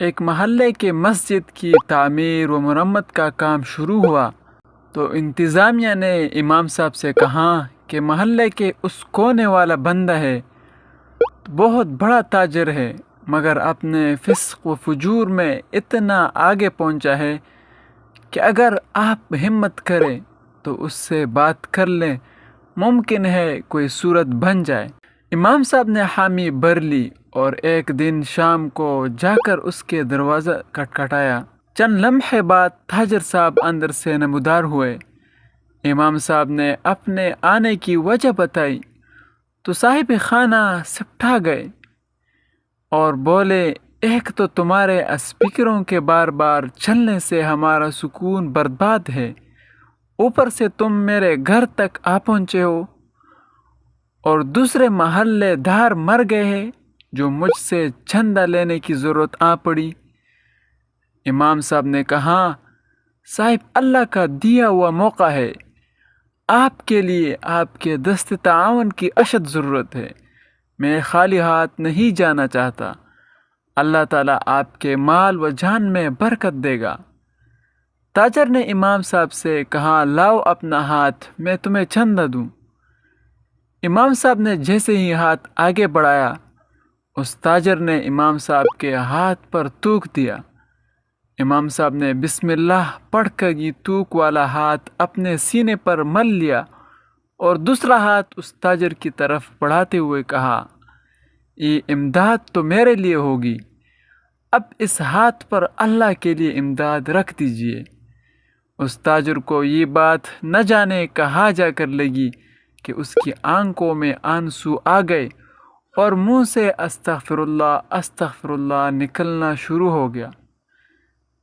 ایک محلے کے مسجد کی تعمیر و مرمت کا کام شروع ہوا تو انتظامیہ نے امام صاحب سے کہا کہ محلے کے اس کونے والا بندہ ہے، بہت بڑا تاجر ہے، مگر اپنے فسق و فجور میں اتنا آگے پہنچا ہے کہ اگر آپ ہمت کریں تو اس سے بات کر لیں، ممکن ہے کوئی صورت بن جائے۔ امام صاحب نے حامی بھر لی اور ایک دن شام کو جا کر اس کے دروازہ کھٹکھٹایا۔ چند لمحے بعد تاجر صاحب اندر سے نمودار ہوئے۔ امام صاحب نے اپنے آنے کی وجہ بتائی تو صاحب خانہ سبٹا گئے اور بولے، ایک تو تمہارے اسپیکروں کے بار بار چلنے سے ہمارا سکون برباد ہے، اوپر سے تم میرے گھر تک آ پہنچے ہو، اور دوسرے محلے دار مر گئے ہیں جو مجھ سے چندہ لینے کی ضرورت آ پڑی۔ امام صاحب نے کہا، صاحب اللہ کا دیا ہوا موقع ہے، آپ کے لیے آپ کے دست تعاون کی اشد ضرورت ہے، میں خالی ہاتھ نہیں جانا چاہتا، اللہ تعالیٰ آپ کے مال و جان میں برکت دے گا۔ تاجر نے امام صاحب سے کہا، لاؤ اپنا ہاتھ، میں تمہیں چندہ دوں۔ امام صاحب نے جیسے ہی ہاتھ آگے بڑھایا، اس تاجر نے امام صاحب کے ہاتھ پر تھوک دیا۔ امام صاحب نے بسم اللہ پڑھ کر یہ تھوک والا ہاتھ اپنے سینے پر مل لیا اور دوسرا ہاتھ اس تاجر کی طرف بڑھاتے ہوئے کہا، یہ امداد تو میرے لیے ہوگی، اب اس ہاتھ پر اللہ کے لیے امداد رکھ دیجئے۔ اس تاجر کو یہ بات نہ جانے کہاں جا کر لگی کہ اس کی آنکھوں میں آنسو آ گئے اور منہ سے استغفر اللہ نکلنا شروع ہو گیا۔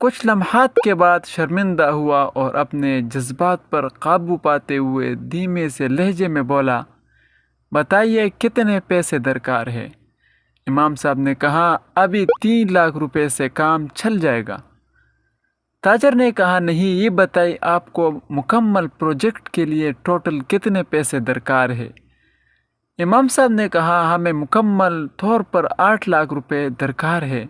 کچھ لمحات کے بعد شرمندہ ہوا اور اپنے جذبات پر قابو پاتے ہوئے دھیمے سے لہجے میں بولا، بتائیے کتنے پیسے درکار ہے؟ امام صاحب نے کہا، ابھی 3 لاکھ روپے سے کام چل جائے گا۔ تاجر نے کہا، نہیں، یہ بتائیے آپ کو مکمل پروجیکٹ کے لیے ٹوٹل کتنے پیسے درکار ہے؟ امام صاحب نے کہا، ہمیں مکمل طور پر 8 لاکھ روپے درکار ہے۔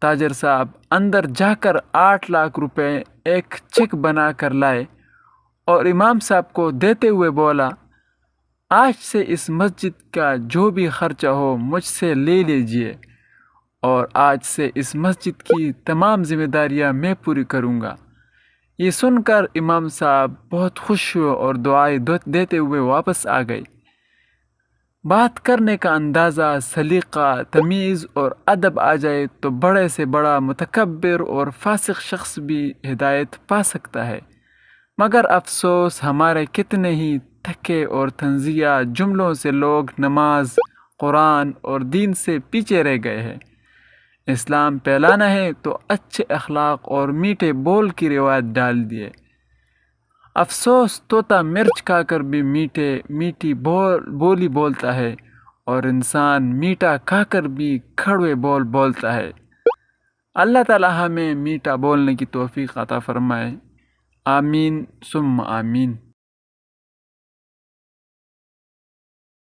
تاجر صاحب اندر جا کر 8 لاکھ روپے ایک چیک بنا کر لائے اور امام صاحب کو دیتے ہوئے بولا، آج سے اس مسجد کا جو بھی خرچہ ہو مجھ سے لے لیجئے، اور آج سے اس مسجد کی تمام ذمہ داریاں میں پوری کروں گا۔ یہ سن کر امام صاحب بہت خوش ہوئے اور دعائیں دیتے ہوئے واپس آ گئے۔ بات کرنے کا اندازہ، سلیقہ، تمیز اور ادب آ جائے تو بڑے سے بڑا متکبر اور فاسق شخص بھی ہدایت پا سکتا ہے، مگر افسوس ہمارے کتنے ہی تھکے اور طنزیہ جملوں سے لوگ نماز، قرآن اور دین سے پیچھے رہ گئے ہیں۔ اسلام پھیلانا ہے تو اچھے اخلاق اور میٹھے بول کی روایت ڈال دیے۔ افسوس طوطا مرچ کھا کر بھی میٹھی بولی بولتا ہے، اور انسان میٹھا کھا کر بھی کڑوے بول بولتا ہے۔ اللہ تعالی ہمیں میٹھا بولنے کی توفیق عطا فرمائے، آمین ثم آمین۔